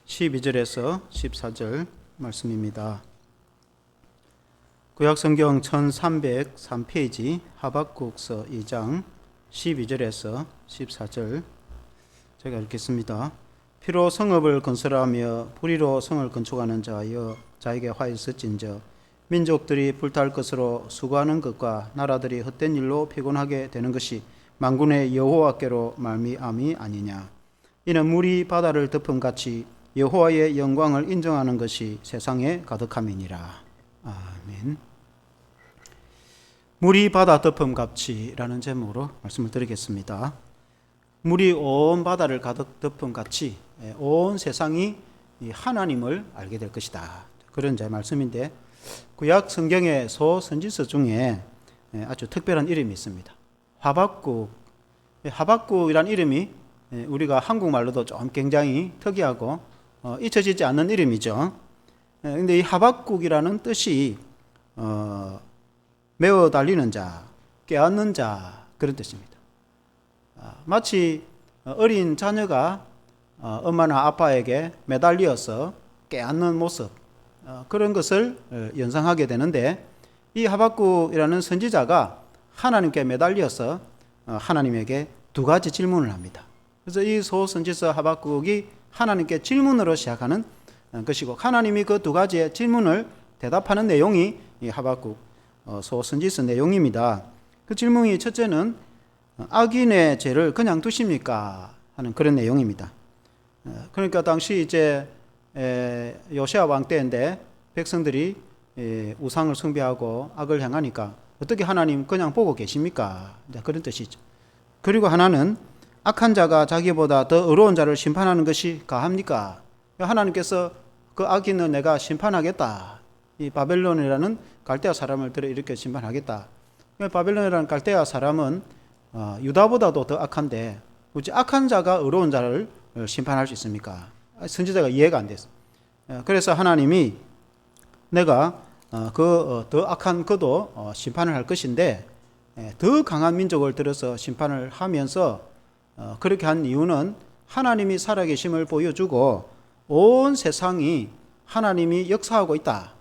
12절에서 14절 말씀입니다. 구약성경 1303페이지 하박국서 2장 12절에서 14절 제가 읽겠습니다. 피로 성읍을 건설하며 불의로 성을 건축하는 자여 자에게 화 있을진저 민족들이 불탈 것으로 수고하는 것과 나라들이 헛된 일로 피곤하게 되는 것이 만군의 여호와께로 말미암이 아니냐. 이는 물이 바다를 덮음같이 여호와의 영광을 인정하는 것이 세상에 가득함이니라. 아멘. 물이 바다 덮음같이라는 제목으로 말씀을 드리겠습니다. 물이 온 바다를 가득 덮음같이 온 세상이 하나님을 알게 될 것이다. 그런 제 말씀인데, 구약 성경의 소선지서 중에 아주 특별한 이름이 있습니다. 하박국. 하박국이라는 이름이 우리가 한국말로도 좀 굉장히 특이하고 잊혀지지 않는 이름이죠. 그런데 이 하박국이라는 뜻이 메어 달리는 자, 깨닫는 자, 그런 뜻입니다. 마치 어린 자녀가 엄마나 아빠에게 매달려서 깨닫는 모습, 그런 것을 연상하게 되는데, 이 하박국이라는 선지자가 하나님께 매달려서 하나님에게 두 가지 질문을 합니다. 그래서 이 소선지서 하박국이 하나님께 질문으로 시작하는 것이고, 하나님이 그 두 가지의 질문을 대답하는 내용이 이 하박국 소선지서 내용입니다. 그 질문이 첫째는 악인의 죄를 그냥 두십니까? 하는 그런 내용입니다. 그러니까 당시 이제 요시야 왕 때인데 백성들이 우상을 숭배하고 악을 행하니까 어떻게 하나님 그냥 보고 계십니까? 그런 뜻이죠. 그리고 하나는 악한 자가 자기보다 더 의로운 자를 심판하는 것이 가합니까? 하나님께서 그 악인은 내가 심판하겠다. 이 바벨론이라는 갈대아 사람을 들어 이렇게 심판하겠다. 바벨론이라는 갈대아 사람은 유다보다도 더 악한데 굳이 악한 자가 의로운 자를 심판할 수 있습니까? 선지자가 이해가 안 됐어요. 그래서 하나님이 내가 더 악한 그도 심판을 할 것인데 더 강한 민족을 들어서 심판을 하면서 그렇게 한 이유는 하나님이 살아계심을 보여주고 온 세상이 하나님이 역사하고 있다.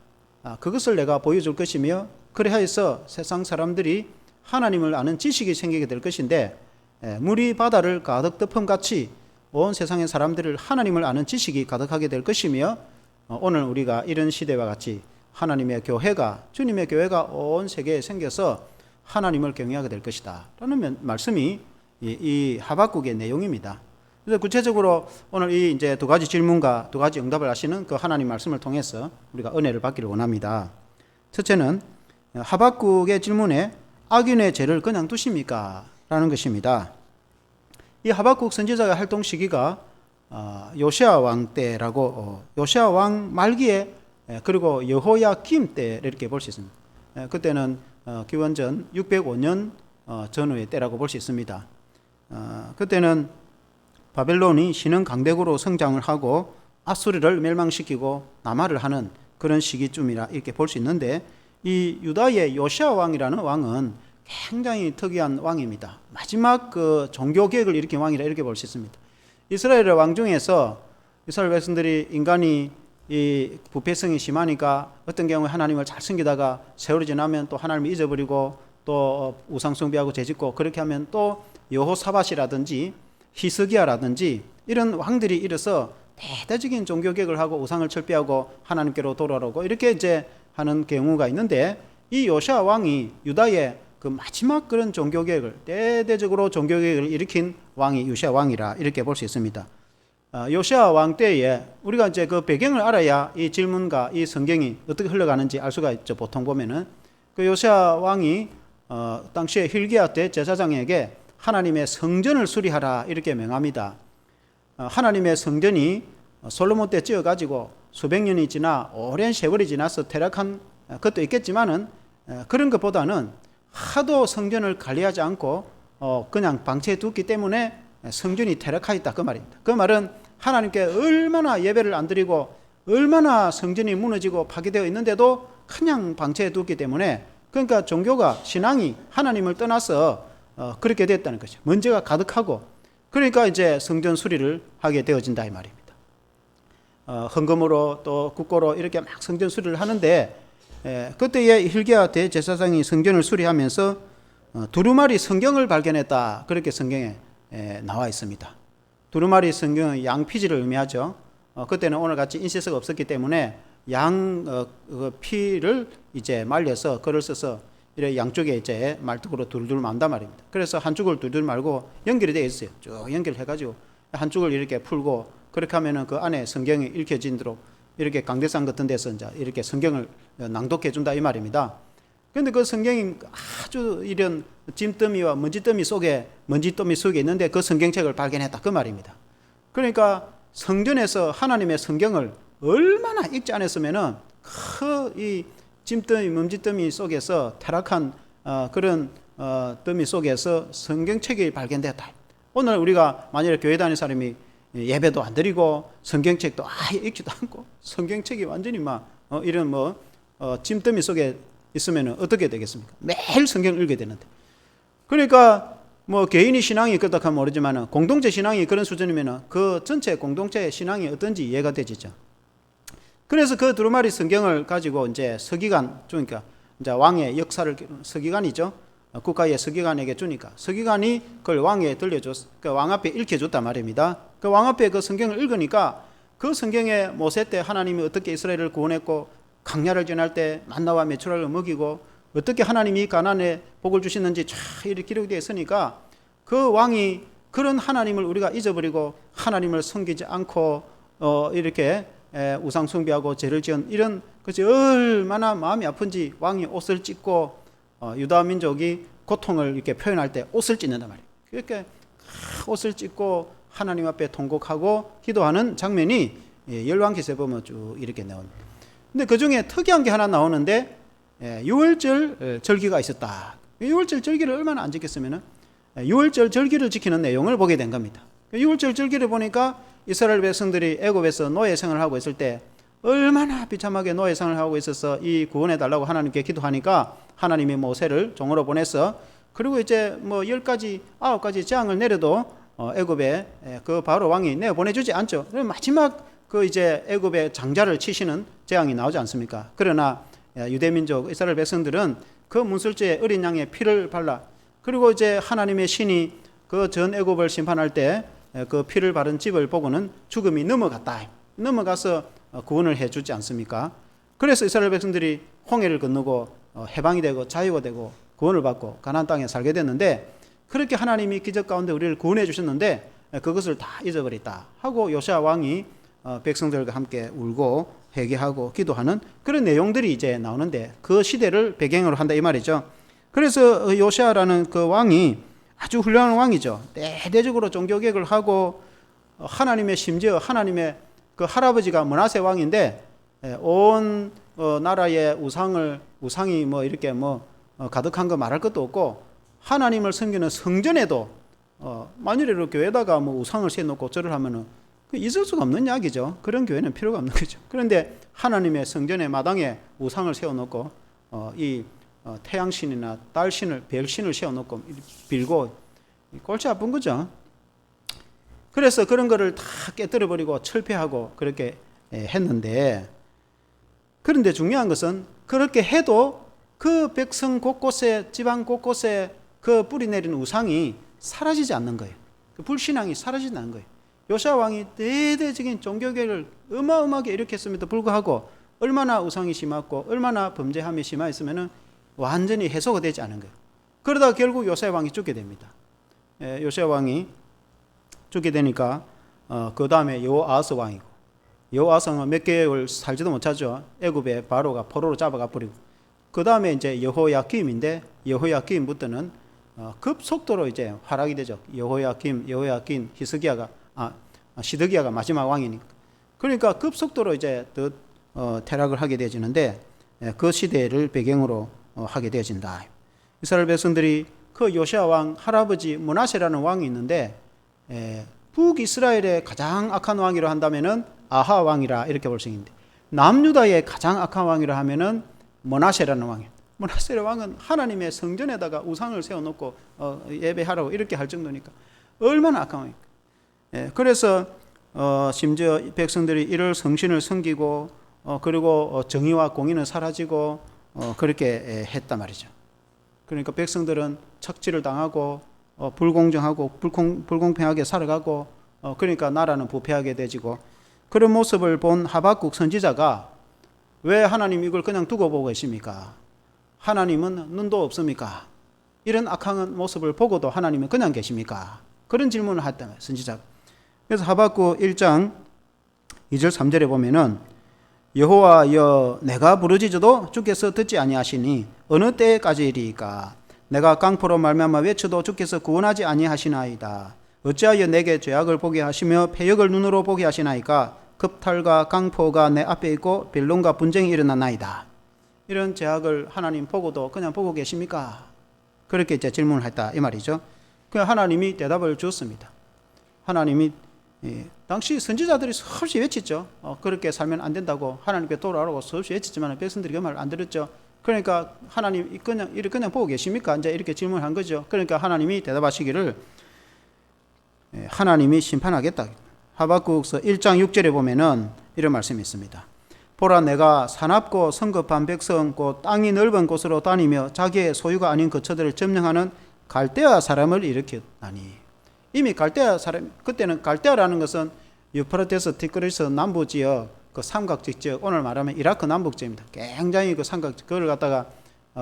그것을 내가 보여줄 것이며, 그래서 세상 사람들이 하나님을 아는 지식이 생기게 될 것인데, 물이 바다를 가득 덮음같이 온 세상의 사람들을 하나님을 아는 지식이 가득하게 될 것이며, 오늘 우리가 이런 시대와 같이 하나님의 교회가, 주님의 교회가 온 세계에 생겨서 하나님을 경외하게 될 것이다 라는 말씀이 이 하박국의 내용입니다. 그래서 구체적으로 오늘 이 이제 두 가지 질문과 두 가지 응답을 하시는 그 하나님 말씀을 통해서 우리가 은혜를 받기를 원합니다. 첫째는 하박국의 질문에 악인의 죄를 그냥 두십니까? 라는 것입니다. 이 하박국 선지자의 활동 시기가 요시야 왕 때라고, 요시야 왕 말기에, 그리고 여호야김 때 이렇게 볼 수 있습니다. 그때는 기원전 605년 전후의 때라고 볼 수 있습니다. 그때는 바벨론이 신흥 강대국으로 성장을 하고 아수르를 멸망시키고 남하를 하는 그런 시기쯤이라 이렇게 볼 수 있는데, 이 유다의 요시야 왕이라는 왕은 굉장히 특이한 왕입니다. 마지막 그 종교 개혁을 일으킨 왕이라 이렇게 볼 수 있습니다. 이스라엘의 왕 중에서 이스라엘 백성들이 인간이 이 부패성이 심하니까 어떤 경우에 하나님을 잘 섬기다가 세월이 지나면 또 하나님을 잊어버리고 또 우상 숭배하고 죄짓고, 그렇게 하면 또 여호사밧이라든지 히스기야라든지 이런 왕들이 일어서 대대적인 종교 개혁을 하고 우상을 철폐하고 하나님께로 돌아오고 이렇게 이제 하는 경우가 있는데, 이 요시야 왕이 유다의 그 마지막 그런 종교 개혁을, 대대적으로 종교 개혁을 일으킨 왕이 요시야 왕이라 이렇게 볼 수 있습니다. 요시야 왕 때에 우리가 이제 그 배경을 알아야 이 질문과 이 성경이 어떻게 흘러가는지 알 수가 있죠. 보통 보면은 그 요시야 왕이 당시에 힐기야 때 제사장에게 하나님의 성전을 수리하라 이렇게 명합니다. 하나님의 성전이 솔로몬 때 지어가지고 수백 년이 지나 오랜 세월이 지나서 퇴락한 것도 있겠지만은, 그런 것보다는 하도 성전을 관리하지 않고 그냥 방치해 뒀기 때문에 성전이 퇴락하였다, 그 말입니다. 그 말은 하나님께 얼마나 예배를 안 드리고 얼마나 성전이 무너지고 파괴되어 있는데도 그냥 방치해 뒀기 때문에, 그러니까 종교가, 신앙이 하나님을 떠나서 그렇게 됐다는 거죠. 문제가 가득하고, 그러니까 이제 성전 수리를 하게 되어진다 이 말입니다. 헌금으로 또 국고로 이렇게 막 성전 수리를 하는데, 그때에 hilkia 대제사장이 성전을 수리하면서 두루마리 성경을 발견했다. 그렇게 성경에 나와 있습니다. 두루마리 성경은 양피지를 의미하죠. 그때는 오늘같이 인쇄서가 없었기 때문에 양 피를 이제 말려서 글을 써서 이렇게 양쪽에 이제 말뚝으로 둘둘 만단 말입니다. 그래서 한 쪽을 둘둘 말고 연결이 되어 있어요. 쭉 연결해가지고 한 쪽을 이렇게 풀고, 그렇게 하면은 그 안에 성경이 읽혀지도록 이렇게 강대상 같은 데서 이제 이렇게 성경을 낭독해 준다 이 말입니다. 그런데 그 성경이 아주 이런 짐더미와 먼지더미 속에 있는데 그 성경책을 발견했다 그 말입니다. 그러니까 성전에서 하나님의 성경을 얼마나 읽지 않았으면은 이 짐더미 먼지더미 속에서 타락한 그런 더미 속에서 성경책이 발견됐다. 오늘 우리가 만약에 교회 다니는 사람이 예배도 안 드리고 성경책도 아예 읽지도 않고 성경책이 완전히 막 이런 짐더미 속에 있으면 어떻게 되겠습니까? 매일 성경을 읽게 되는데. 그러니까 개인이 신앙이 그렇다 하면 모르지만 공동체 신앙이 그런 수준이면 그 전체 공동체의 신앙이 어떤지 이해가 되죠. 그래서 그 두루마리 성경을 가지고 이제 서기관, 그러니까 이제 왕의 역사를, 서기관이죠. 국가의 서기관에게 주니까 서기관이 그걸 왕에 들려줬어. 그 왕 앞에 읽혀줬단 말입니다. 그 왕 앞에 그 성경을 읽으니까 그 성경에 모세 때 하나님이 어떻게 이스라엘을 구원했고, 강야를 지날 때 만나와 메추라를 먹이고, 어떻게 하나님이 가나안에 복을 주시는지 쫙 이렇게 기록되어 있으니까 그 왕이 그런 하나님을 우리가 잊어버리고 하나님을 섬기지 않고 이렇게 우상 숭배하고 죄를 지은 이런 것이 얼마나 마음이 아픈지 왕이 옷을 찢고, 유다 민족이 고통을 이렇게 표현할 때 옷을 찢는단 말이에요. 그렇게 옷을 찢고 하나님 앞에 통곡하고 기도하는 장면이 열왕기서에 보면 쭉 이렇게 나옵니다. 근데 그 중에 특이한 게 하나 나오는데, 6월절 절기가 있었다. 6월절 절기를 얼마나 안 지켰으면 6월절 절기를 지키는 내용을 보게 된 겁니다. 6월절 절기를 보니까 이스라엘 백성들이 애굽에서 노예 생활을 하고 있을 때 얼마나 비참하게 노예 생활을 하고 있어서 이 구원해 달라고 하나님께 기도하니까 하나님이 모세를 종으로 보내서, 그리고 이제 10가지 9가지 재앙을 내려도 애굽에 그 바로 왕이 내어 보내주지 않죠. 마지막 그 이제 애굽의 장자를 치시는 재앙이 나오지 않습니까? 그러나 유대민족 이스라엘 백성들은 그 문설주에 어린 양의 피를 발라, 그리고 이제 하나님의 신이 그 전 애굽을 심판할 때 그 피를 바른 집을 보고는 죽음이 넘어가서 구원을 해주지 않습니까? 그래서 이스라엘 백성들이 홍해를 건너고 해방이 되고 자유가 되고 구원을 받고 가나안 땅에 살게 됐는데, 그렇게 하나님이 기적 가운데 우리를 구원해 주셨는데 그것을 다 잊어버렸다 하고 요시아 왕이 백성들과 함께 울고 회개하고 기도하는 그런 내용들이 이제 나오는데, 그 시대를 배경으로 한다 이 말이죠. 그래서 요시아라는 그 왕이 아주 훌륭한 왕이죠. 대대적으로 종교개혁을 하고, 하나님의 심지어 하나님의 그 할아버지가 므낫세 왕인데 온 나라의 우상이 이렇게 가득한 거 말할 것도 없고, 하나님을 섬기는 성전에도 만일에 교회에다가 우상을 세워놓고 절을 하면은 있을 수가 없는 이야기죠. 그런 교회는 필요가 없는 거죠. 그런데 하나님의 성전의 마당에 우상을 세워놓고 이 태양신이나 달신을, 별신을 세워놓고 빌고, 골치 아픈 거죠. 그래서 그런 거를 다 깨뜨려버리고 철폐하고 그렇게 했는데, 그런데 중요한 것은 그렇게 해도 그 백성 곳곳에, 지방 곳곳에 그 뿌리내린 우상이 사라지지 않는 거예요. 그 불신앙이 사라지지 않는 거예요. 요시아 왕이 대대적인 종교개혁을 어마어마하게 일으켰음에도 불구하고 얼마나 우상이 심했고 얼마나 범죄함이 심했으면 완전히 해소가 되지 않은 거예요. 그러다가 결국 요시아 왕이 죽게 됩니다. 요시아 왕이 죽게 되니까 그 다음에 여호아스 왕이고, 여호아스 왕은 몇 개월 살지도 못하죠. 애굽에 바로가 포로로 잡아가 버리고, 그 다음에 이제 여호야김인데, 여호야김부터는 급속도로 이제 하락이 되죠. 여호야김, 시드기야가 마지막 왕이니까. 그러니까 급속도로 이제 더 퇴락을 하게 되어지는데, 그 시대를 배경으로 하게 되어진다. 이스라엘 백성들이 그 요시아 왕 할아버지 므낫세라는 왕이 있는데, 북이스라엘의 가장 악한 왕이라 한다면은 아하 왕이라 이렇게 볼 수 있는데, 남유다의 가장 악한 왕이라 하면은 므낫세라는 왕이에요. 므낫세 왕은 하나님의 성전에다가 우상을 세워놓고 예배하라고 이렇게 할 정도니까 얼마나 악한 왕입니까? 그래서 심지어 백성들이 이를 성신을 섬기고 그리고 정의와 공의는 사라지고 그렇게 했단 말이죠. 그러니까 백성들은 착취를 당하고 불공정하고 불공평하게 살아가고 그러니까 나라는 부패하게 되지고, 그런 모습을 본 하박국 선지자가 왜 하나님 이걸 그냥 두고 보고 계십니까? 하나님은 눈도 없습니까? 이런 악한 모습을 보고도 하나님은 그냥 계십니까? 그런 질문을 했다며 선지자가. 그래서 하박국 1장 2절 3절에 보면은 여호와여 내가 부르짖어도 주께서 듣지 아니하시니 어느 때까지리이까? 내가 깡포로 말미암아 외쳐도 주께서 구원하지 아니하시나이다. 어찌하여 내게 죄악을 보게 하시며 패역을 눈으로 보게 하시나이까? 급탈과 깡포가 내 앞에 있고 변론과 분쟁이 일어나나이다. 이런 죄악을 하나님 보고도 그냥 보고 계십니까? 그렇게 이제 질문을 했다 이 말이죠. 그 하나님이 대답을 주었습니다. 하나님이 당시 선지자들이 수없이 외쳤죠. 그렇게 살면 안 된다고 하나님께 돌아오라고 수없이 외쳤지만 백성들이 그 말을 안 들었죠. 그러니까 하나님 그냥 보고 계십니까? 이제 이렇게 질문한 거죠. 그러니까 하나님이 대답하시기를 하나님이 심판하겠다. 하박국서 1장 6절에 보면은 이런 말씀이 있습니다. 보라 내가 사납고 성급한 백성 곧 땅이 넓은 곳으로 다니며 자기의 소유가 아닌 거처들을 점령하는 갈대아 사람을 일으켰나니. 이미 갈대아 사람, 그때는 갈대아라는 것은 유프라테스 티그리스 남부 지역 그 삼각지 지역, 오늘 말하면 이라크 남북 지역입니다. 굉장히 그 삼각지, 그걸 갖다가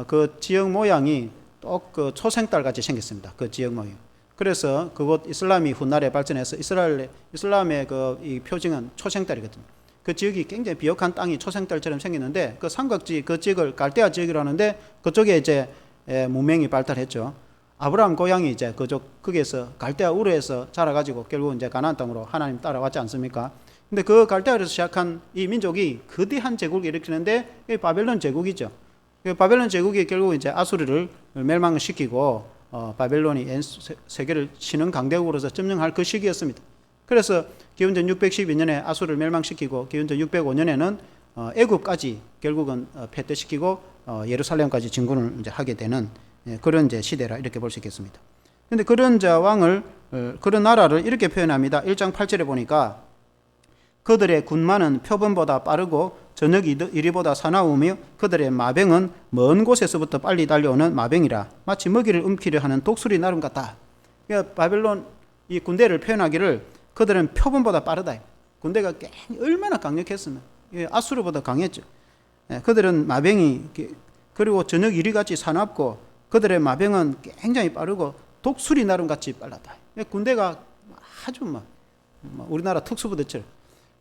그 지역 모양이 또 그 초생달 같이 생겼습니다. 그 지역 모양. 그래서 그곳 이슬람이 훗날에 발전해서 이슬람의 그 이 표징은 초생달이거든요. 그 지역이 굉장히 비옥한 땅이 초생달처럼 생겼는데 그 삼각지 그 지역을 갈대아 지역이라고 하는데 그쪽에 이제 문명이 발달했죠. 아브라함 고향이 이제 거기에서 갈대아 우르에서 자라가지고 결국 이제 가나안 땅으로 하나님 따라왔지 않습니까? 근데 그 갈대아에서 시작한 이 민족이 거대한 제국을 일으키는데 이 바벨론 제국이죠. 바벨론 제국이 결국 이제 아수르를 멸망시키고 바벨론이 세계를 신흥 강대국으로서 점령할 그 시기였습니다. 그래서 기원전 612년에 아수르를 멸망시키고 기원전 605년에는 애굽까지 결국은 패퇴시키고 예루살렘까지 진군을 이제 하게 되는 그런 이제 시대라 이렇게 볼 수 있겠습니다. 그런데 그런 왕을 그런 나라를 이렇게 표현합니다. 1장 8절에 보니까 그들의 군마는 표범보다 빠르고 저녁 이리보다 사나우며 그들의 마병은 먼 곳에서부터 빨리 달려오는 마병이라 마치 먹이를 움키려 하는 독수리 나름 같다. 그러니까 바벨론 이 군대를 표현하기를 그들은 표범보다 빠르다. 군대가 얼마나 강력했으면 아수르보다 강했죠. 그들은 마병이 그리고 저녁 이리같이 사납고 그들의 마병은 굉장히 빠르고 독수리 나름같이 빨랐다. 군대가 아주 우리나라 특수부대처럼.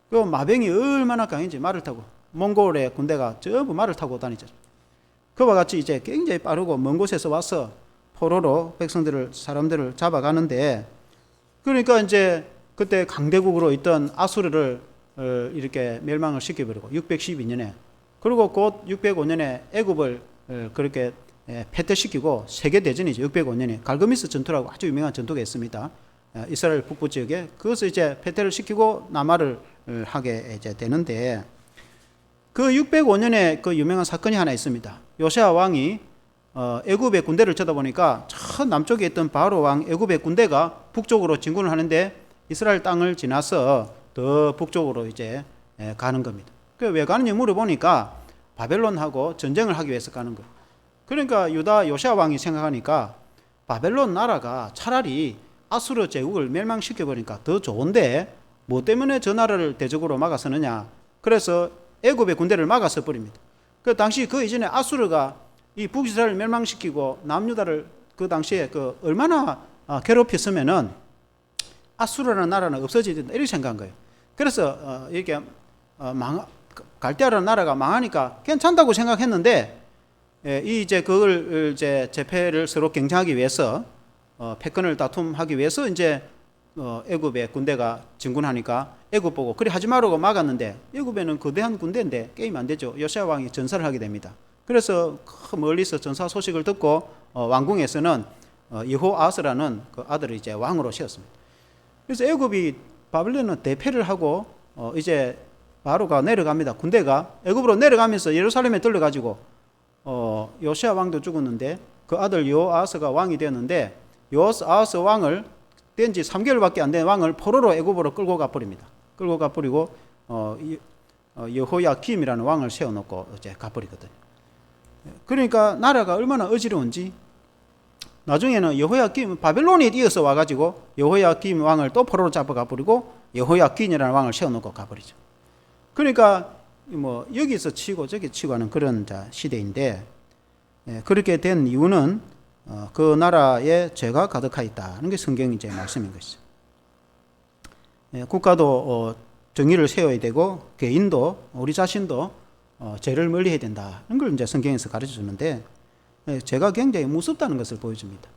그 마병이 얼마나 강한지 말을 타고 몽골의 군대가 전부 말을 타고 다니죠. 그와 같이 이제 굉장히 빠르고 먼 곳에서 와서 포로로 사람들을 잡아가는데, 그러니까 이제 그때 강대국으로 있던 아수르를 이렇게 멸망을 시켜버리고 612년에 그리고 곧 605년에 애굽을 그렇게 패퇴시키고 세계대전이죠. 605년에 갈그미스 전투라고 아주 유명한 전투가 있습니다. 이스라엘 북부 지역에 그것을 이제 패퇴를 시키고 남하를 하게 이제 되는데, 그 605년에 그 유명한 사건이 하나 있습니다. 요시아 왕이 애굽의 군대를 쳐다보니까 저 남쪽에 있던 바로 왕 애굽의 군대가 북쪽으로 진군을 하는데 이스라엘 땅을 지나서 더 북쪽으로 이제 가는 겁니다. 그 왜 가는지 물어보니까 바벨론하고 전쟁을 하기 위해서 가는 거예요. 그러니까 유다 요시아 왕이 생각하니까 바벨론 나라가 차라리 아수르 제국을 멸망시켜버리니까 더 좋은데 뭐 때문에 저 나라를 대적으로 막아서느냐. 그래서 애굽의 군대를 막아서 버립니다. 그 당시 그 이전에 아수르가 이 북이스라엘을 멸망시키고 남유다를 그 당시에 그 얼마나 괴롭혔으면은 아수르라는 나라는 없어져야 된다 이렇게 생각한 거예요. 그래서 이렇게 갈대아라는 나라가 망하니까 괜찮다고 생각했는데 이제 그걸 이제 재패를 서로 경쟁하기 위해서 패권을 다툼하기 위해서 이제 애굽의 군대가 진군하니까 애굽 보고 그래 하지 말라고 막았는데 애굽에는 거대한 군대인데 게임 안 되죠. 요시아 왕이 전사를 하게 됩니다. 그래서 멀리서 전사 소식을 듣고 왕궁에서는 여호아스라는 그 아들을 이제 왕으로 세웠습니다. 그래서 애굽이 바벨론은 대패를 하고 이제 바로가 내려갑니다. 군대가 애굽으로 내려가면서 예루살렘에 들려가지고 요시아 왕도 죽었는데 그 아들 여호아스가 왕이 되었는데 여호아스 왕을 된 지 3개월밖에 안 된 왕을 포로로 애굽으로 끌고 가버립니다. 끌고 가버리고 여호야김이라는 왕을 세워놓고 이제 가버리거든요. 그러니까 나라가 얼마나 어지러운지 나중에는 여호야김 바벨론에 이어서 와가지고 여호야김 왕을 또 포로로 잡아가 버리고 여호야긴이라는 왕을 세워놓고 가버리죠. 그러니까 뭐 여기서 치고 저기 치고 하는 그런 시대인데, 그렇게 된 이유는 그 나라에 죄가 가득하 있다는 게 성경의 이제 말씀인 것이죠. 국가도 정의를 세워야 되고 개인도 우리 자신도 죄를 멀리해야 된다는 걸 이제 성경에서 가르쳐 주는데, 죄가 굉장히 무섭다는 것을 보여줍니다.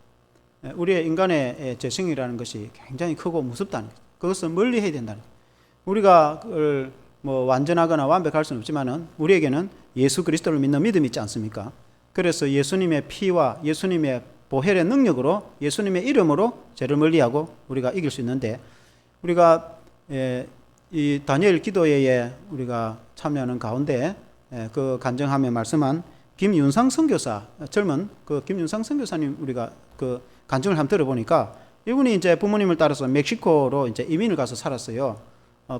우리의 인간의 죄성이라는 것이 굉장히 크고 무섭다는 것, 그것을 멀리해야 된다는 것. 우리가 그걸 뭐 완전하거나 완벽할 수는 없지만은 우리에게는 예수 그리스도를 믿는 믿음이 있지 않습니까? 그래서 예수님의 피와 예수님의 보혈의 능력으로 예수님의 이름으로 죄를 멀리하고 우리가 이길 수 있는데, 우리가 이 다니엘 기도회에 우리가 참여하는 가운데 그 간증하며 말씀한 김윤상 선교사, 젊은 그 김윤상 선교사님 우리가 그 간증을 한번 들어보니까, 이분이 이제 부모님을 따라서 멕시코로 이제 이민을 가서 살았어요.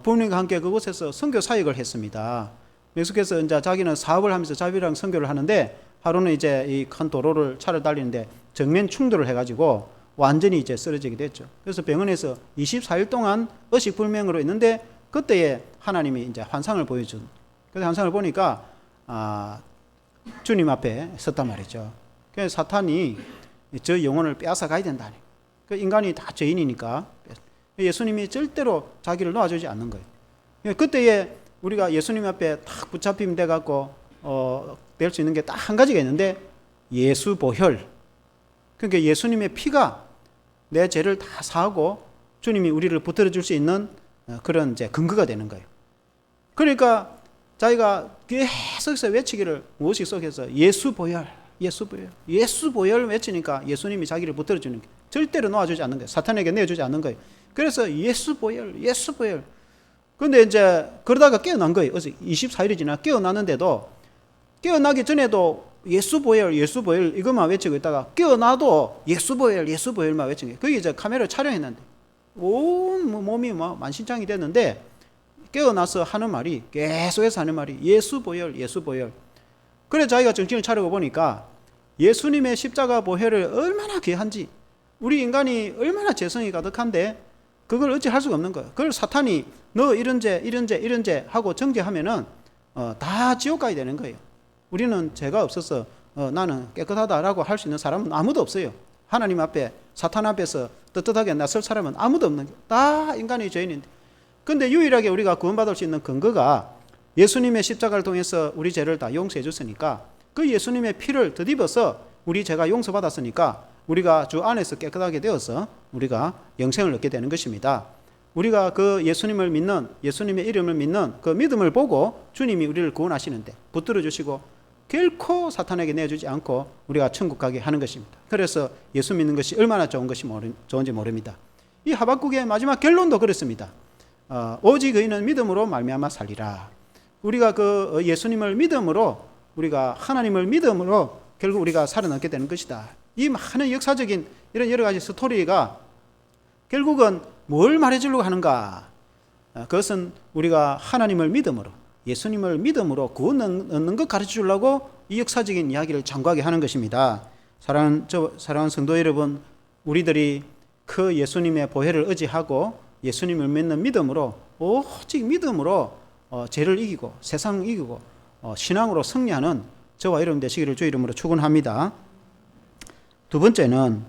부모님과 함께 그곳에서 선교 사역을 했습니다. 멕시코에서 이제 자기는 사업을 하면서 자비랑 선교를 하는데, 하루는 이제 이 큰 도로를 차를 달리는데 정면 충돌을 해가지고 완전히 이제 쓰러지게 됐죠. 그래서 병원에서 24일 동안 의식불명으로 있는데, 그때에 하나님이 이제 환상을 보여준, 그 환상을 보니까 주님 앞에 섰단 말이죠. 그래서 사탄이 저 영혼을 빼앗아 가야 된다니. 그 인간이 다 죄인이니까 예수님이 절대로 자기를 놓아주지 않는 거예요. 그때에 우리가 예수님 앞에 딱 붙잡힘 돼갖고 될 수 있는 게 딱 한 가지가 있는데, 예수 보혈. 그러니까 예수님의 피가 내 죄를 다 사하고 주님이 우리를 붙들어 줄 수 있는 그런 이제 근거가 되는 거예요. 그러니까 자기가 계속해서 외치기를 무엇이 속에서 예수 보혈, 예수 보혈, 예수 보혈 외치니까 예수님이 자기를 붙들어 주는 게 절대로 놓아주지 않는 거예요. 사탄에게 내어주지 않는 거예요. 그래서 예수 보혈, 예수 보혈. 근데 이제 그러다가 깨어난 거예요. 어제 24일이 지나 깨어났는데도, 깨어나기 전에도 예수 보혈, 예수 보혈 이것만 외치고 있다가 깨어나도 예수 보혈, 예수 보혈만 외친 거예요. 거기 이제 카메라를 촬영했는데 온 몸이 만신창이 됐는데, 깨어나서 하는 말이, 계속해서 하는 말이 예수 보혈, 예수 보혈. 그래 자기가 정신을 차리고 보니까 예수님의 십자가 보혈을 얼마나 귀한지, 우리 인간이 얼마나 죄성이 가득한데 그걸 어찌 할 수가 없는 거예요. 그걸 사탄이 너 이런 죄, 이런 죄, 이런 죄 하고 정죄하면은 다 지옥 가야 되는 거예요. 우리는 죄가 없어서 나는 깨끗하다라고 할 수 있는 사람은 아무도 없어요. 하나님 앞에, 사탄 앞에서 떳떳하게 나설 사람은 아무도 없는 거예요. 다 인간의 죄인인데, 근데 유일하게 우리가 구원받을 수 있는 근거가 예수님의 십자가를 통해서 우리 죄를 다 용서해 줬으니까, 그 예수님의 피를 덧입어서 우리 죄가 용서받았으니까 우리가 주 안에서 깨끗하게 되어서 우리가 영생을 얻게 되는 것입니다. 우리가 그 예수님을 믿는, 예수님의 이름을 믿는 그 믿음을 보고 주님이 우리를 구원하시는데 붙들어 주시고 결코 사탄에게 내주지 않고 우리가 천국 가게 하는 것입니다. 그래서 예수 믿는 것이 얼마나 좋은지 모릅니다. 이 하박국의 마지막 결론도 그렇습니다. 오직 의인은 믿음으로 말미암아 살리라. 우리가 그 예수님을 믿음으로, 우리가 하나님을 믿음으로 결국 우리가 살아남게 되는 것이다. 이 많은 역사적인 이런 여러 가지 스토리가 결국은 뭘 말해주려고 하는가? 그것은 우리가 하나님을 믿음으로, 예수님을 믿음으로 구원 얻는 것 가르쳐 주려고 이 역사적인 이야기를 장구하게 하는 것입니다. 사랑하는 성도 여러분, 우리들이 그 예수님의 보혈을 의지하고 예수님을 믿는 믿음으로, 오직 믿음으로 죄를 이기고 세상을 이기고 신앙으로 승리하는 저와 여러분 되시기를 주 이름으로 축원합니다. 두 번째는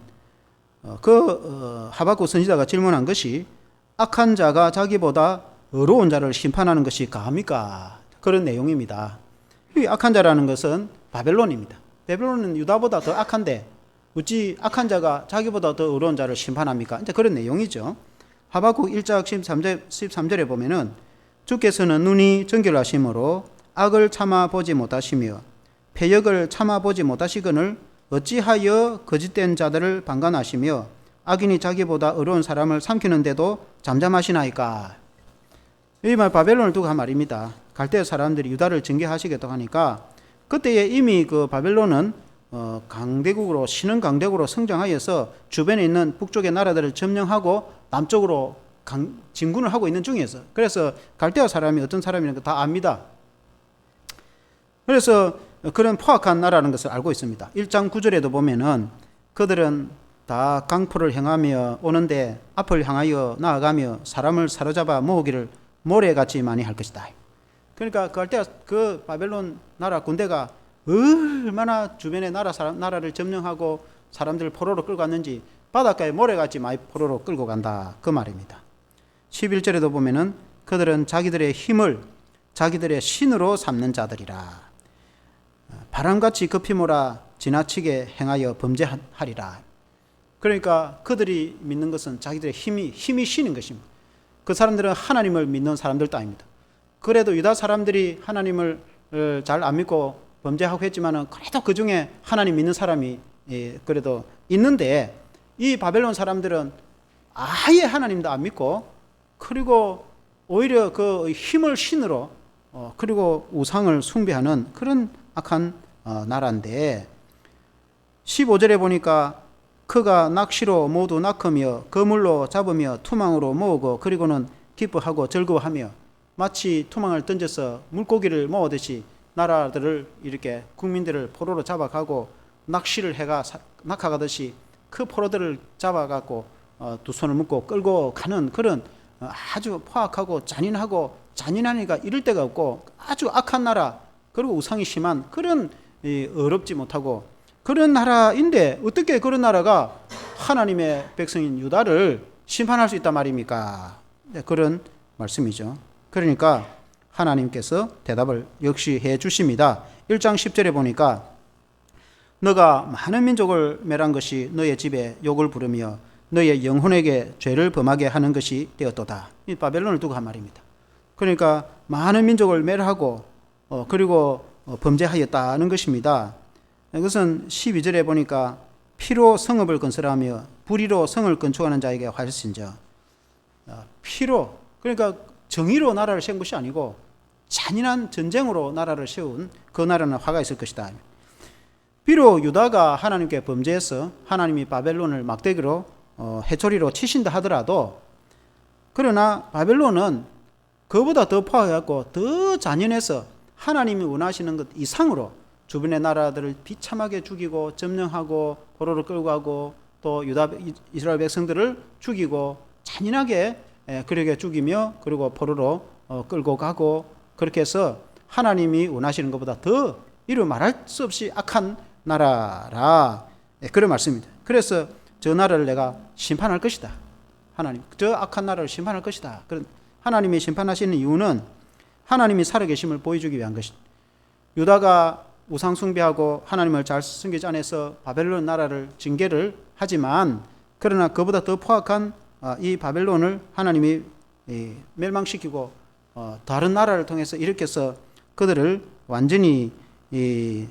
하박국 선지자가 질문한 것이, 악한 자가 자기보다 의로운 자를 심판하는 것이 가합니까? 그런 내용입니다. 이 악한 자라는 것은 바벨론입니다. 바벨론은 유다보다 더 악한데 어찌 악한 자가 자기보다 더 의로운 자를 심판합니까? 이제 그런 내용이죠. 하박국 1장 13절에 보면은, 주께서는 눈이 정결하심으로 악을 참아보지 못하시며 패역을 참아보지 못하시거늘 어찌하여 거짓된 자들을 방관하시며 악인이 자기보다 의로운 사람을 삼키는데도 잠잠하시나이까? 이 말 바벨론을 두고 한 말입니다. 갈대 사람들이 유다를 징계하시겠다고 하니까, 그때에 이미 그 바벨론은 강대국으로, 신흥 강대국으로 성장하여서 주변에 있는 북쪽의 나라들을 점령하고 남쪽으로 진군을 하고 있는 중이었어. 그래서 갈대아 사람이 어떤 사람이라는 거 다 압니다. 그래서 그런 포악한 나라라는 것을 알고 있습니다. 1장 9절에도 보면은 그들은 다 강포를 향하며 오는데 앞을 향하여 나아가며 사람을 사로잡아 모으기를 모래같이 많이 할 것이다. 그러니까 그 바벨론 나라 군대가 얼마나 주변의 나라를 점령하고 사람들을 포로로 끌고 갔는지 바닷가에 모래같이 많이 포로로 끌고 간다, 그 말입니다. 11절에도 보면은 그들은 자기들의 힘을 자기들의 신으로 삼는 자들이라. 바람같이 급히 몰아 지나치게 행하여 범죄하리라. 그러니까 그들이 믿는 것은 자기들의 힘이 신인 것입니다. 그 사람들은 하나님을 믿는 사람들도 아닙니다. 그래도 유다 사람들이 하나님을 잘 안 믿고 범죄하고 했지만은 그래도 그 중에 하나님 믿는 사람이 그래도 있는데, 이 바벨론 사람들은 아예 하나님도 안 믿고 그리고 오히려 그 힘을 신으로 그리고 우상을 숭배하는 그런 악한 나라인데, 15절에 보니까 그가 낚시로 모두 낚으며 그물로 잡으며 투망으로 모으고 그리고는 기뻐하고 즐거워하며 마치 투망을 던져서 물고기를 모으듯이 나라들을 이렇게 국민들을 포로로 잡아가고 낚시를 해가 낚아가듯이 그 포로들을 잡아갖고 두 손을 묶고 끌고 가는 그런 아주 포악하고 잔인하니까 이럴 데가 없고 아주 악한 나라, 그리고 우상이 심한 그런 어렵지 못하고 그런 나라인데 어떻게 그런 나라가 하나님의 백성인 유다를 심판할 수 있단 말입니까? 네, 그런 말씀이죠. 그러니까 하나님께서 대답을 역시 해 주십니다. 1장 10절에 보니까 너가 많은 민족을 멸한 것이 너의 집에 욕을 부르며 너의 영혼에게 죄를 범하게 하는 것이 되었도다. 이 바벨론을 두고 한 말입니다. 그러니까 많은 민족을 멸하고 그리고 범죄하였다는 것입니다. 이것은 12절에 보니까 피로 성읍을 건설하며 불의로 성을 건축하는 자에게 화일신저. 피로, 그러니까 정의로 나라를 세운 것이 아니고 잔인한 전쟁으로 나라를 세운 그 나라는 화가 있을 것이다. 비록 유다가 하나님께 범죄해서 하나님이 바벨론을 막대기로 해초리로 치신다 하더라도, 그러나 바벨론은 그보다 더 포악해갖고 더 잔인해서 하나님이 원하시는 것 이상으로 주변의 나라들을 비참하게 죽이고 점령하고 포로로 끌고 가고 또 이스라엘 백성들을 죽이고 잔인하게 그렇게 죽이며 그리고 포로로 끌고 가고, 그렇게 해서 하나님이 원하시는 것보다 더 이루 말할 수 없이 악한 나라라, 그런 말씀입니다. 그래서 저 나라를 내가 심판할 것이다. 하나님, 저 악한 나라를 심판할 것이다. 그런 하나님이 심판하시는 이유는 하나님이 살아계심을 보여주기 위한 것입니다. 유다가 우상 숭배하고 하나님을 잘 섬기지 않아서 바벨론 나라를 징계를 하지만, 그러나 그보다 더 포악한 이 바벨론을 하나님이 멸망시키고 다른 나라를 통해서 일으켜서 그들을 완전히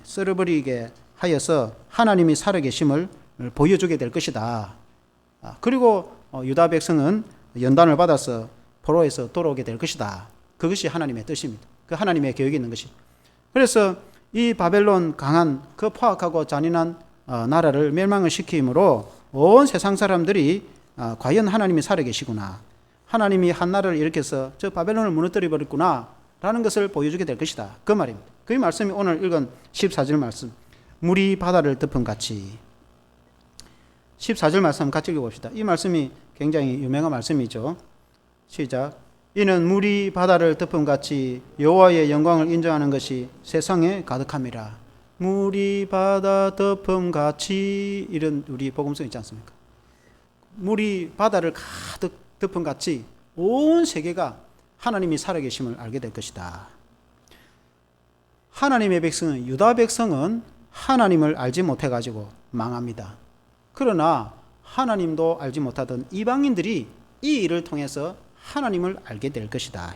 썰어버리게 하여서 하나님이 살아계심을 보여주게 될 것이다. 그리고 유다 백성은 연단을 받아서 포로에서 돌아오게 될 것이다. 그것이 하나님의 뜻입니다. 그 하나님의 계획이 있는 것이. 그래서 이 바벨론 강한 그 포악하고 잔인한 나라를 멸망을 시킴으로 온 세상 사람들이 과연 하나님이 살아계시구나, 하나님이 한 나라를 일으켜서 저 바벨론을 무너뜨려 버렸구나 라는 것을 보여주게 될 것이다, 그 말입니다. 그 말씀이 오늘 읽은 14절 말씀, 물이 바다를 덮은 같이. 14절 말씀 같이 읽어봅시다. 이 말씀이 굉장히 유명한 말씀이죠. 시작. 이는 물이 바다를 덮은 같이 여호와의 영광을 인정하는 것이 세상에 가득함이라. 물이 바다 덮음 같이, 이런 우리 복음성 있지 않습니까? 물이 바다를 가득 덮은 같이 온 세계가 하나님이 살아계심을 알게 될 것이다. 하나님의 백성은, 유다 백성은 하나님을 알지 못해가지고 망합니다. 그러나 하나님도 알지 못하던 이방인들이 이 일을 통해서 하나님을 알게 될 것이다.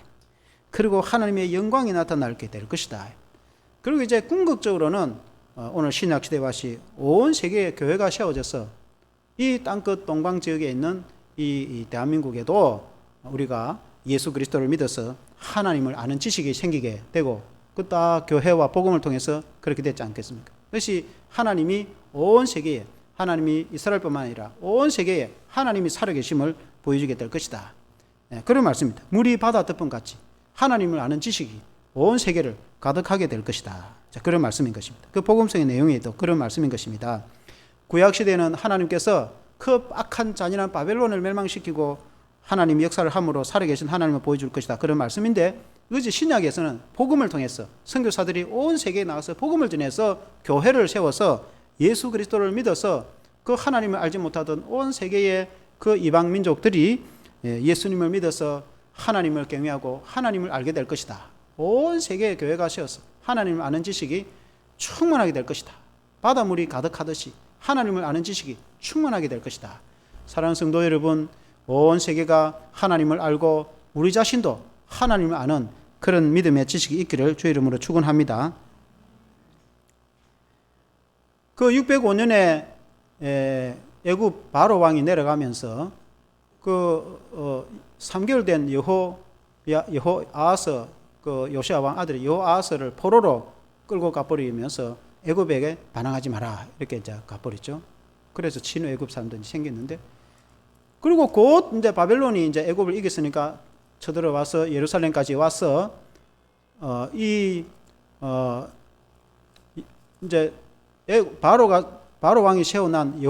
그리고 하나님의 영광이 나타나게 될 것이다. 그리고 이제 궁극적으로는 오늘 신약시대와시 온 세계의 교회가 세워져서 이 땅끝 동방 지역에 있는 이 대한민국에도 우리가 예수 그리스도를 믿어서 하나님을 아는 지식이 생기게 되고, 그 딱 교회와 복음을 통해서 그렇게 됐지 않겠습니까? 그것이 하나님이 온 세계에, 하나님이 이스라엘뿐만 아니라 온 세계에 하나님이 살아계심을 보여주게 될 것이다. 그런 말씀입니다. 물이 바다 덮음 같이 하나님을 아는 지식이 온 세계를 가득하게 될 것이다. 자, 그런 말씀인 것입니다. 그 복음성의 내용에도 그런 말씀인 것입니다. 구약시대에는 하나님께서 그 악한 잔인한 바벨론을 멸망시키고 하나님 역사를 함으로 살아계신 하나님을 보여줄 것이다. 그런 말씀인데 이제 신약에서는 복음을 통해서 선교사들이 온 세계에 나가서 복음을 전해서 교회를 세워서 예수 그리스도를 믿어서 그 하나님을 알지 못하던 온 세계의 그 이방 민족들이 예수님을 믿어서 하나님을 경외하고 하나님을 알게 될 것이다. 온 세계의 교회가 세워서 하나님을 아는 지식이 충만하게 될 것이다. 바닷물이 가득하듯이 하나님을 아는 지식이 충만하게 될 것이다. 사랑하는 성도 여러분, 온 세계가 하나님을 알고 우리 자신도 하나님을 아는 그런 믿음의 지식이 있기를 주의 이름으로 축원합니다. 그 605년에 애굽 바로 왕이 내려가면서 그 3개월 된 여호아하스 그 요시아 왕 아들이 여호아하스를 포로로 끌고 가버리면서 애굽에게 반항하지 마라 이렇게 이제 가버렸죠. 그래서 친후 애굽 사람들이 생겼는데, 그리고 곧 이제 바벨론이 이제 애굽을 이겼으니까 쳐들어와서 예루살렘까지 와서 이제 바로 왕이 세워난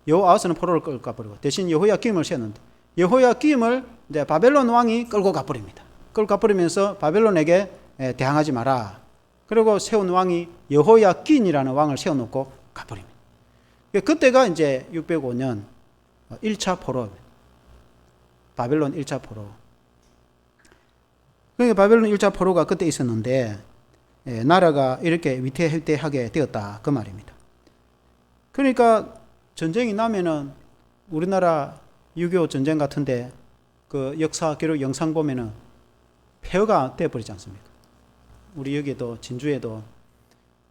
여호아하스는 포로를 끌고 가버리고 대신 여호야김을 세웠는데 여호야김을 이제 바벨론 왕이 끌고 가버립니다. 끌고 가버리면서 바벨론에게 대항하지 마라. 그리고 세운 왕이 여호야긴이라는 왕을 세워놓고 가버립니다. 그때가 이제 605년 1차 포로, 바벨론 1차 포로. 그러니까 바벨론 1차 포로가 그때 있었는데 나라가 이렇게 위태위태하게 되었다 그 말입니다. 그러니까 전쟁이 나면은 우리나라 6.25 전쟁 같은데 그 역사 기록 영상 보면은 폐허가 되어버리지 않습니까? 우리 여기도 진주에도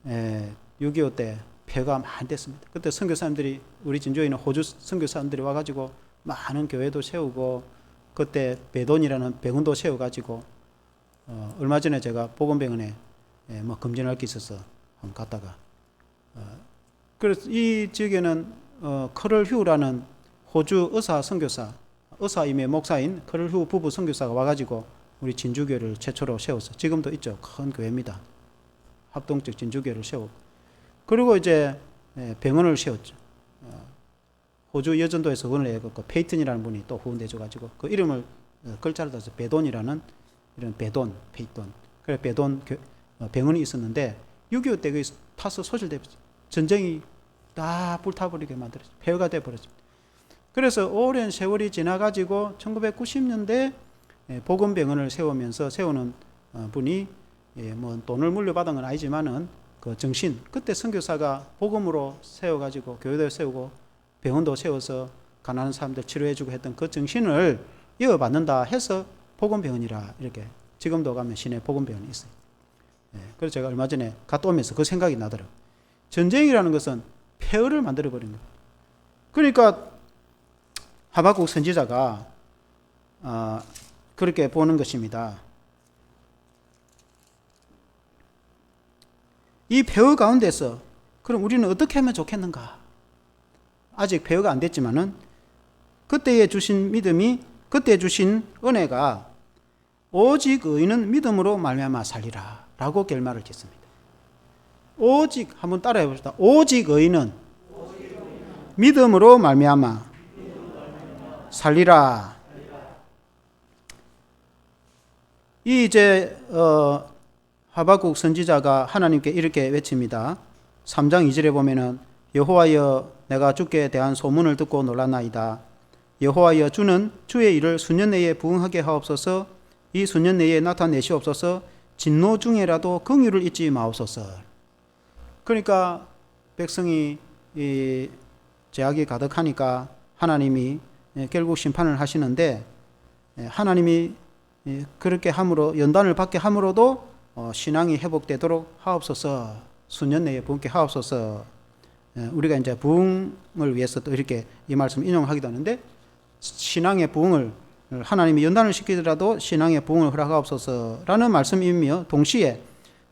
6.25 때 폐허가 많이 됐습니다. 그때 선교사님들이 우리 진주에 있는 호주 선교사님들이 와가지고 많은 교회도 세우고 그때 배돈이라는 병원도 세워가지고 얼마 전에 제가 보건병원에 뭐 검진할 게 있어서 한번 갔다가 그래서 이 지역에는 커럴 휴라는 호주 의사 선교사, 의사임의 목사인 커럴 휴 부부 선교사가 와가지고 우리 진주교회를 최초로 세워서 지금도 있죠. 큰 교회입니다. 합동적 진주교회를 세우고 그리고 이제 병원을 세웠죠. 호주 여전도에서 그걸 내고 페이튼이라는 분이 또 후원돼줘가지고 그 이름을 글자를 따서 배돈이라는 이런 배돈, 페이돈. 그래 배돈 병원이 있었는데 6.25 때 타서 소실되었죠. 전쟁이 다 불타버리게 만들었죠. 폐허가 되어버렸습니다. 그래서 오랜 세월이 지나가지고 1990년대 복음병원을 세우면서 세우는 분이 뭐 돈을 물려받은 건 아니지만은 그 정신, 그때 선교사가 복음으로 세워가지고 교회도 세우고 병원도 세워서 가난한 사람들 치료해주고 했던 그 정신을 이어받는다 해서 복음병원이라 이렇게 지금도 가면 시내 복음병원이 있어요. 그래서 제가 얼마 전에 갔다 오면서 그 생각이 나더라고요. 전쟁이라는 것은 폐허를 만들어버린 거예요. 그러니까 하박국 선지자가 그렇게 보는 것입니다. 이 폐허 가운데서 그럼 우리는 어떻게 하면 좋겠는가? 아직 폐허가 안 됐지만은 그때에 주신 믿음이, 그때 주신 은혜가 오직 의인은 믿음으로 말미암아 살리라 라고 결말을 짓습니다. 오직, 한번 따라해 봅시다. 오직 의인은 믿음으로 말미암아 살리라. 이 이제 하박국 선지자가 하나님께 이렇게 외칩니다. 3장 2절에 보면은 여호와여 내가 주께 대한 소문을 듣고 놀랐나이다. 여호와여 주는 주의 일을 수년 내에 부응하게 하옵소서. 이 수년 내에 나타내시옵소서. 진노 중에라도 긍휼을 잊지 마옵소서. 그러니까 백성이 이 죄악이 가득하니까 하나님이 결국 심판을 하시는데 하나님이 그렇게 함으로 연단을 받게 함으로도 신앙이 회복되도록 하옵소서. 수년 내에 부흥케 하옵소서. 우리가 이제 부흥을 위해서 또 이렇게 이 말씀 인용하기도 하는데 신앙의 부흥을 하나님이 연단을 시키더라도 신앙의 부흥을 허락하옵소서라는 말씀이며 동시에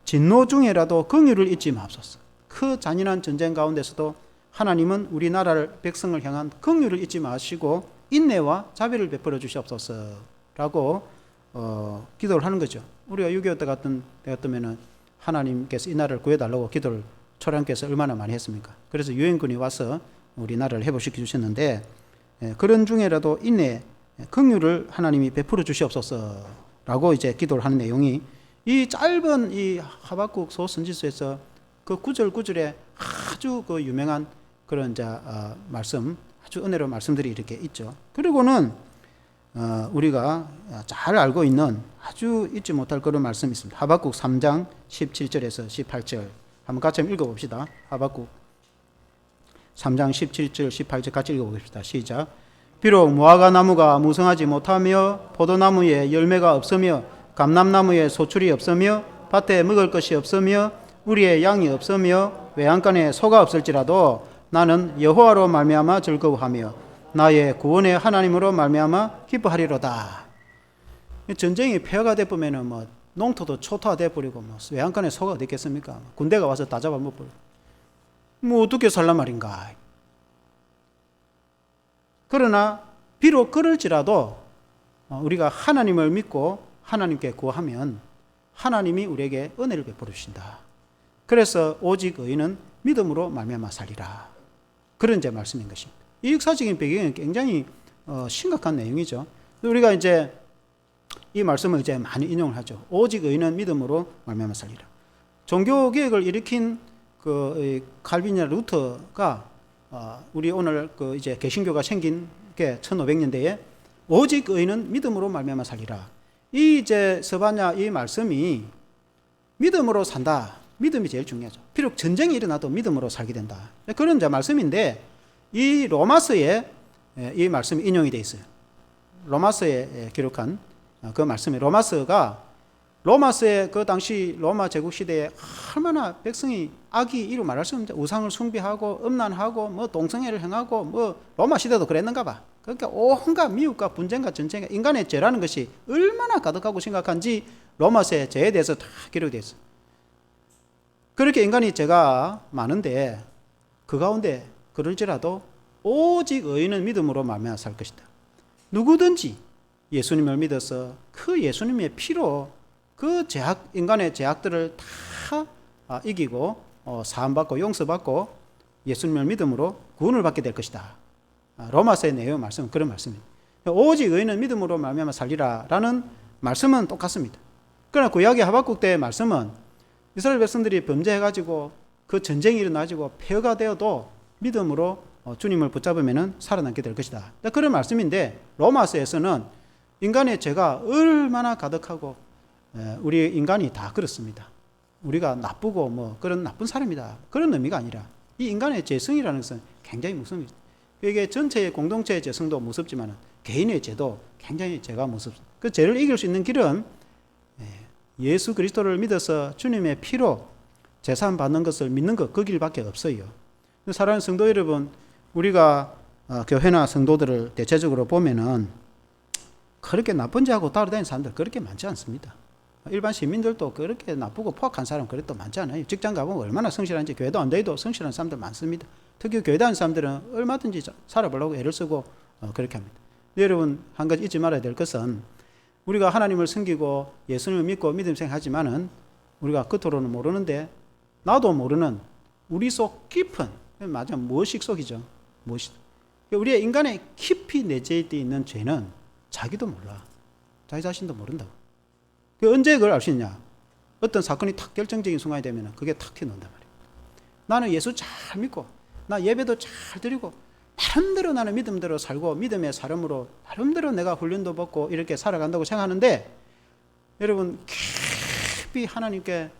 진노 중에라도 긍휼을 잊지 마옵소서. 그 잔인한 전쟁 가운데서도 하나님은 우리나라를 백성을 향한 긍휼을 잊지 마시고 인내와 자비를 베풀어 주시옵소서라고 기도를 하는 거죠. 우리가 6.25 때 같으면은 하나님께서 이 나라를 구해달라고 기도를 초량께서 얼마나 많이 했습니까? 그래서 유엔군이 와서 우리 나라를 회복시켜 주셨는데, 그런 중에라도 인내, 긍휼을 하나님이 베풀어 주시옵소서라고 이제 기도를 하는 내용이 이 짧은 이 하박국 소선지서에서 그 구절구절에 아주 그 유명한 그런 말씀, 아주 은혜로운 말씀들이 이렇게 있죠. 그리고는 우리가 잘 알고 있는 아주 잊지 못할 그런 말씀이 있습니다. 하박국 3장 17절에서 18절 한번 같이 읽어봅시다. 하박국 3장 17절 18절 같이 읽어보겠습니다. 시작. 비록 무화과 나무가 무성하지 못하며 포도나무에 열매가 없으며 감람나무에 소출이 없으며 밭에 먹을 것이 없으며 우리의 양이 없으며 외양간에 소가 없을지라도 나는 여호와로 말미암아 즐거워하며 나의 구원의 하나님으로 말미암아 기뻐하리로다. 전쟁이 폐허가 돼 보면은 뭐 농토도 초토화돼 버리고 뭐 외양간에 소가 어디 있겠습니까? 군대가 와서 다 잡아먹고 뭐 어떻게 살란 말인가? 그러나 비록 그럴지라도 우리가 하나님을 믿고 하나님께 구하면 하나님이 우리에게 은혜를 베풀어 주신다. 그래서 오직 의인은 믿음으로 말미암아 살리라. 그런 제 말씀인 것입니다. 이 역사적인 배경은 굉장히 심각한 내용이죠. 우리가 이제 이 말씀을 이제 많이 인용을 하죠. 오직 의인은 믿음으로 말미암아 살리라. 종교 개혁을 일으킨 그 칼빈이나 루터가 우리 오늘 그 이제 개신교가 생긴 게 1500년대에 오직 의인은 믿음으로 말미암아 살리라. 이 이제 서바냐 이 말씀이 믿음으로 산다. 믿음이 제일 중요하죠. 비록 전쟁이 일어나도 믿음으로 살게 된다. 그런 이제 말씀인데 이 로마서에 이 말씀이 인용이 되어 있어요. 로마서에 기록한 그 말씀이 로마서에 그 당시 로마 제국 시대에 얼마나 백성이 악이 이루 말할 수 없는 우상을 숭배하고 음란하고 뭐 동성애를 행하고 뭐 로마 시대도 그랬는가 봐. 그러니까 온갖 미움과 분쟁과 전쟁과 인간의 죄라는 것이 얼마나 가득하고 심각한지 로마서의 죄에 대해서 다 기록되어 있어요. 그렇게 인간이 죄가 많은데 그 가운데 그럴지라도 오직 의인은 믿음으로 말미암아 살 것이다. 누구든지 예수님을 믿어서 그 예수님의 피로 그 인간의 죄악들을 다 이기고 사함받고 용서받고 예수님을 믿음으로 구원을 받게 될 것이다. 로마서의 내용 말씀은 그런 말씀입니다. 오직 의인은 믿음으로 말미암아 살리라라는 말씀은 똑같습니다. 그러나 구약의 하박국 때의 말씀은 이스라엘 백성들이 범죄해가지고 그 전쟁이 일어나지고 폐허가 되어도 믿음으로 주님을 붙잡으면 살아남게 될 것이다. 그런 말씀인데 로마서에서는 인간의 죄가 얼마나 가득하고 우리 인간이 다 그렇습니다. 우리가 나쁘고 뭐 그런 나쁜 사람이다. 그런 의미가 아니라 이 인간의 죄성이라는 것은 굉장히 무섭습니다. 이게 전체의 공동체의 죄성도 무섭지만 개인의 죄도 굉장히 죄가 무섭습니다. 그 죄를 이길 수 있는 길은 예수 그리스도를 믿어서 주님의 피로 제사함 받는 것을 믿는 것, 그 길밖에 없어요. 사랑하는 성도 여러분, 우리가 교회나 성도들을 대체적으로 보면은 그렇게 나쁜 죄하고 따라다니는 사람들 그렇게 많지 않습니다. 일반 시민들도 그렇게 나쁘고 포악한 사람 그래도 많지 않아요. 직장 가보면 얼마나 성실한지 교회도 안 돼도 성실한 사람들 많습니다. 특히 교회 다니는 사람들은 얼마든지 살아보려고 애를 쓰고 그렇게 합니다. 여러분 한 가지 잊지 말아야 될 것은 우리가 하나님을 섬기고 예수님을 믿고 믿음 생활하지만은 우리가 겉으로는 모르는데 나도 모르는 우리 속 깊은 맞아 무의식 속이죠. 무의식. 우리의 인간의 깊이 내재되어 있는 죄는 자기도 몰라. 자기 자신도 모른다고. 언제 그걸 알 수 있냐? 어떤 사건이 탁 결정적인 순간이 되면 그게 탁 튀어나온단 말이에요. 나는 예수 잘 믿고 나 예배도 잘 드리고 나름대로 나는 믿음대로 살고 믿음의 사람으로 나름대로 내가 훈련도 받고 이렇게 살아간다고 생각하는데 여러분 깊이 하나님께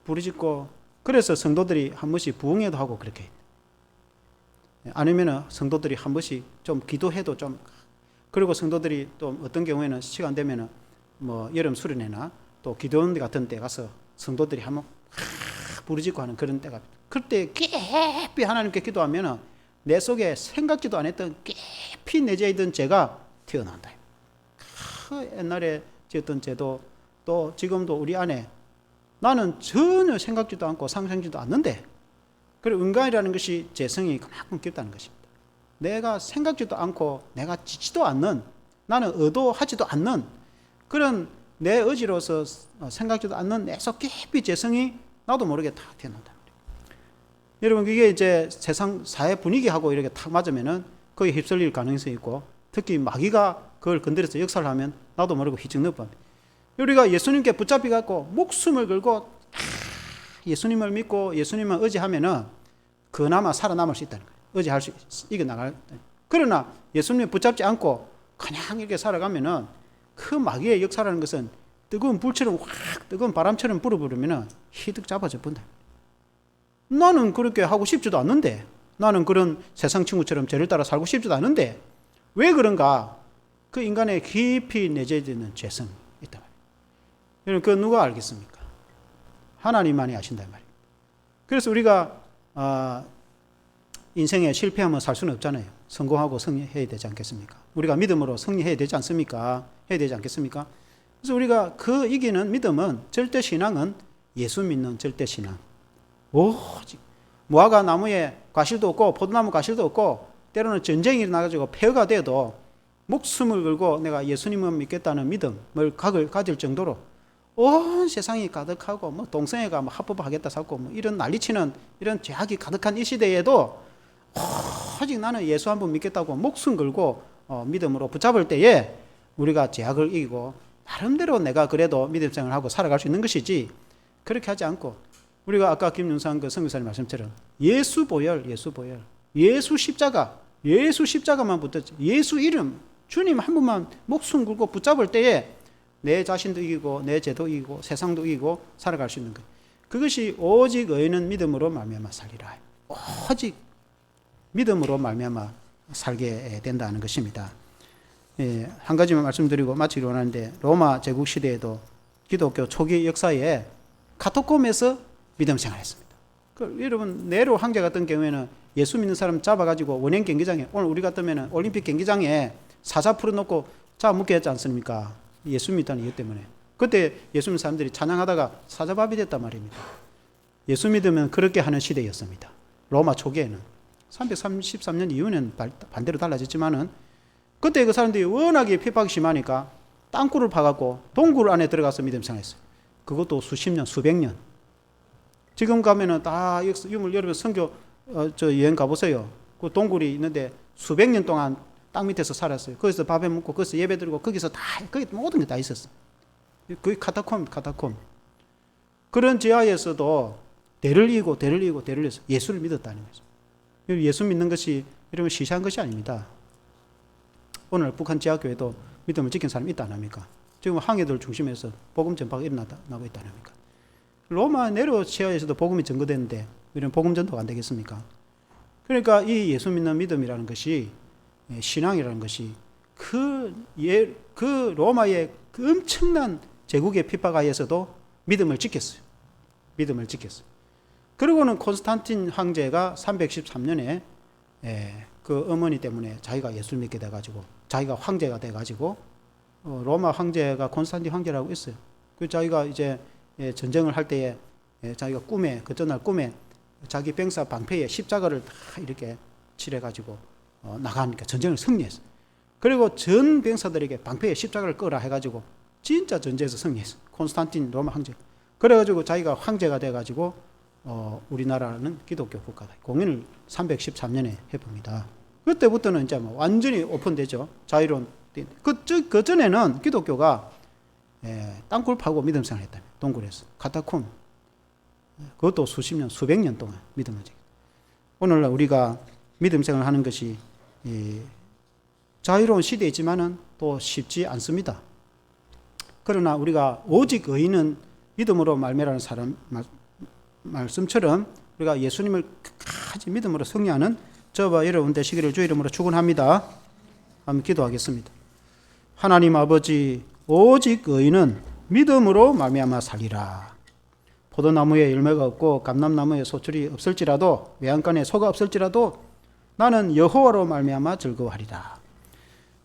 부르짖고 그래서 성도들이 한 번씩 부흥회도 하고 그렇게 아니면 성도들이 한 번씩 좀 기도해도 좀 그리고 성도들이 또 어떤 경우에는 시간 되면 뭐 여름 수련회나 또 기도원 같은 데 가서 성도들이 한번 부르짖고 하는 그런 때가 그때 깊이 하나님께 기도하면 내 속에 생각지도 안 했던 깊이 내재해 있던 죄가 튀어나온다. 그 옛날에 지었던 죄도 또 지금도 우리 안에 나는 전혀 생각지도 않고 상상지도 않는데 그리고 은간이라는 것이 죄성이 그만큼 깊다는 것입니다. 내가 생각지도 않고 내가 지지도 않는, 나는 의도하지도 않는 그런 내 의지로서 생각지도 않는 내 속 깊이 재성이 나도 모르게 탁 튀어나온다. 여러분, 그게 이제 세상 사회 분위기하고 이렇게 탁 맞으면은 거기에 휩쓸릴 가능성이 있고, 특히 마귀가 그걸 건드려서 역사를 하면 나도 모르고 휘청 넘어갑니다. 우리가 예수님께 붙잡히 갖고 목숨을 걸고 예수님을 믿고 예수님을 의지하면은 그나마 살아남을 수 있다는 거예요. 의지할 수 이겨나갈. 그러나 예수님을 붙잡지 않고 그냥 이렇게 살아가면은 그 마귀의 역사라는 것은 뜨거운 불처럼 확 뜨거운 바람처럼 불어버리면은 희득 잡아져 본다. 나는 그렇게 하고 싶지도 않는데, 나는 그런 세상 친구처럼 죄를 따라 살고 싶지도 않은데 왜 그런가? 그 인간의 깊이 내재되어 있는 죄성이 있단 말이에요. 여러분, 그거 누가 알겠습니까? 하나님만이 아신단 말이에요. 그래서 우리가 인생에 실패하면 살 수는 없잖아요. 성공하고 승리해야 되지 않겠습니까? 우리가 믿음으로 승리해야 되지 않습니까? 해야 되지 않겠습니까? 그래서 우리가 그 이기는 믿음은, 절대 신앙은 예수 믿는 절대 신앙. 오직 무화과 나무에 과실도 없고 포도나무 과실도 없고 때로는 전쟁이 일어나가지고 폐허가 돼도 목숨을 걸고 내가 예수님을 믿겠다는 믿음을 가질 정도로 온 세상이 가득하고 뭐 동성애가 뭐 합법하겠다 사고 뭐 이런 난리치는 이런 죄악이 가득한 이 시대에도 오직 나는 예수 한 번 믿겠다고 목숨 걸고 믿음으로 붙잡을 때에 우리가 죄악을 이기고 나름대로 내가 그래도 믿음 생활을 하고 살아갈 수 있는 것이지, 그렇게 하지 않고 우리가 아까 김윤상 그 선교사님 말씀처럼 예수 보혈, 예수 십자가만 붙었지, 예수 이름, 주님 한 분만 목숨 걸고 붙잡을 때에 내 자신도 이기고 내 죄도 이기고 세상도 이기고 살아갈 수 있는 것. 그것이 오직 의인은 믿음으로 말미암아 살리라. 오직 믿음으로 말미암아 살게 된다는 것입니다. 예, 한 가지만 말씀드리고 마치기로 하는데, 로마 제국 시대에도 기독교 초기 역사에 카토콤에서 믿음 생활했습니다. 여러분, 네로 황제 같은 경우에는 예수 믿는 사람 잡아가지고 원형 경기장에, 오늘 우리 같으면 올림픽 경기장에 사자 풀어놓고 잡아먹게 않습니까? 예수 믿다는 이유 때문에. 그때 예수 믿는 사람들이 찬양하다가 사자밥이 됐단 말입니다. 예수 믿으면 그렇게 하는 시대였습니다. 로마 초기에는. 333년 이후는 반대로 달라졌지만은 그때 그 사람들이 워낙에 핍박이 심하니까 땅굴을 파갖고 동굴 안에 들어가서 믿음 생활했어요. 그것도 수십 년, 수백 년. 지금 가면은 다 여러분 선교 여행 가보세요. 그 동굴이 있는데 수백 년 동안 땅 밑에서 살았어요. 거기서 밥해 먹고 거기서 예배 드리고 거기서 다 거기 모든 게 다 있었어. 거기 카타콤. 그런 지하에서도 대를 이고 해서 예수를 믿었다는 거죠. 예수 믿는 것이 여러분 시시한 것이 아닙니다. 오늘 북한 지하교회도 믿음을 지킨 사람이 있다 안 합니까? 지금 항해들 중심에서 복음 전파가 일어나고 있다 안 합니까? 로마 네로 지하에서도 복음이 전거되는데 이런 복음 전도가 안 되겠습니까? 그러니까 이 예수 믿는 믿음이라는 것이, 신앙이라는 것이 그 로마의 그 엄청난 제국의 핍박하에서도 믿음을 지켰어요. 그리고는 콘스탄틴 황제가 313년에 그 어머니 때문에 자기가 예수를 믿게 돼가지고 자기가 황제가 돼가지고 로마 황제가 콘스탄틴 황제라고 있어요. 그 자기가 이제 전쟁을 할 때에 자기가 그 전날 꿈에 자기 병사 방패에 십자가를 다 이렇게 칠해가지고 나가니까 전쟁을 승리했어요. 그리고 전 병사들에게 방패에 십자가를 꺼라 해가지고 진짜 전쟁에서 승리했어요. 콘스탄틴 로마 황제. 그래가지고 자기가 황제가 돼가지고 우리나라는 기독교 국가다. 공인을 313년에 해봅니다. 그때부터는 이제 뭐 완전히 오픈되죠. 자유로운. 그 전에는 기독교가 땅굴 파고 믿음 생활했다. 동굴에서. 카타콤. 그것도 수십 년, 수백 년 동안 믿음을 지켰다. 오늘날 우리가 믿음 생활을 하는 것이 자유로운 시대이지만은 또 쉽지 않습니다. 그러나 우리가 오직 의인은 믿음으로 말미라는 말씀처럼 우리가 예수님을 끝까지 믿음으로 승리하는 저와 여러분 되시기를 주 이름으로 축원합니다. 한번 기도하겠습니다. 하나님 아버지, 오직 의인은 믿음으로 말미암아 살리라. 포도나무에 열매가 없고 감람나무에 소출이 없을지라도 외양간에 소가 없을지라도 나는 여호와로 말미암아 즐거워하리라.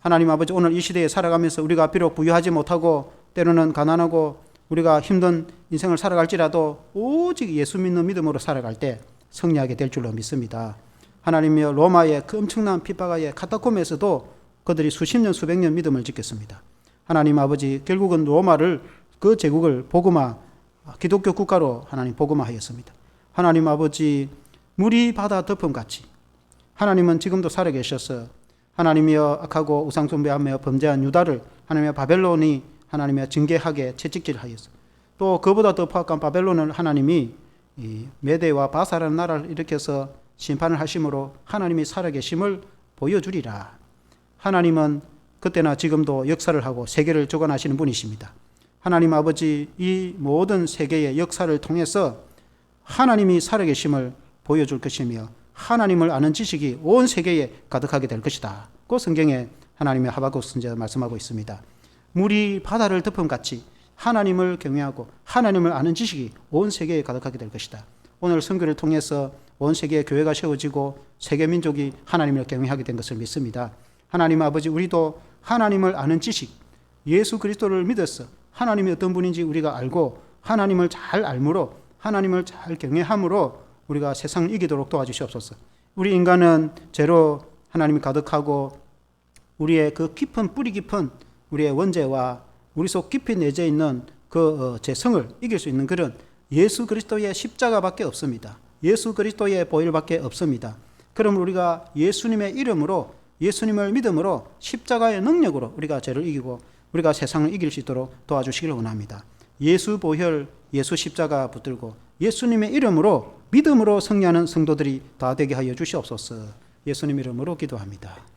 하나님 아버지, 오늘 이 시대에 살아가면서 우리가 비록 부유하지 못하고 때로는 가난하고 우리가 힘든 인생을 살아갈지라도 오직 예수 믿는 믿음으로 살아갈 때 승리하게 될 줄로 믿습니다. 하나님이여 로마의 그 엄청난 핍박하에 카타콤에서도 그들이 수십 년 수백 년 믿음을 지켰습니다. 하나님 아버지 결국은 로마를 그 제국을 복음화 기독교 국가로 하나님 복음화하였습니다. 하나님 아버지 물이 바다 덮음같이 하나님은 지금도 살아계셔서 하나님이여 악하고 우상숭배하며 범죄한 유다를 하나님의 바벨론이 하나님의 징계하게 채찍질하였어. 또 그보다 더 포악한 바벨론을 하나님이 이 메대와 바사라는 나라를 일으켜서 심판을 하심으로 하나님이 살아계심을 보여주리라. 하나님은 그때나 지금도 역사를 하고 세계를 주관하시는 분이십니다. 하나님 아버지 이 모든 세계의 역사를 통해서 하나님이 살아계심을 보여줄 것이며 하나님을 아는 지식이 온 세계에 가득하게 될 것이다. 그 성경에 하나님의 하박국 선지자가 말씀하고 있습니다. 물이 바다를 덮음같이 하나님을 경외하고 하나님을 아는 지식이 온 세계에 가득하게 될 것이다. 오늘 선교를 통해서 온 세계에 교회가 세워지고 세계 민족이 하나님을 경외하게 된 것을 믿습니다. 하나님 아버지 우리도 하나님을 아는 지식, 예수 그리스도를 믿어서 하나님이 어떤 분인지 우리가 알고 하나님을 잘 알므로 하나님을 잘 경외함으로 우리가 세상을 이기도록 도와주시옵소서. 우리 인간은 죄로 하나님이 가득하고 우리의 그 깊은 뿌리 깊은 우리의 원죄와 우리 속 깊이 내재 있는 그 죄성을 이길 수 있는 그런 예수 그리스도의 십자가밖에 없습니다. 예수 그리스도의 보혈밖에 없습니다. 그럼 우리가 예수님의 이름으로 예수님을 믿음으로 십자가의 능력으로 우리가 죄를 이기고 우리가 세상을 이길 수 있도록 도와주시기를 원합니다. 예수 보혈, 예수 십자가 붙들고 예수님의 이름으로 믿음으로 승리하는 성도들이 다 되게 하여 주시옵소서. 예수님 이름으로 기도합니다.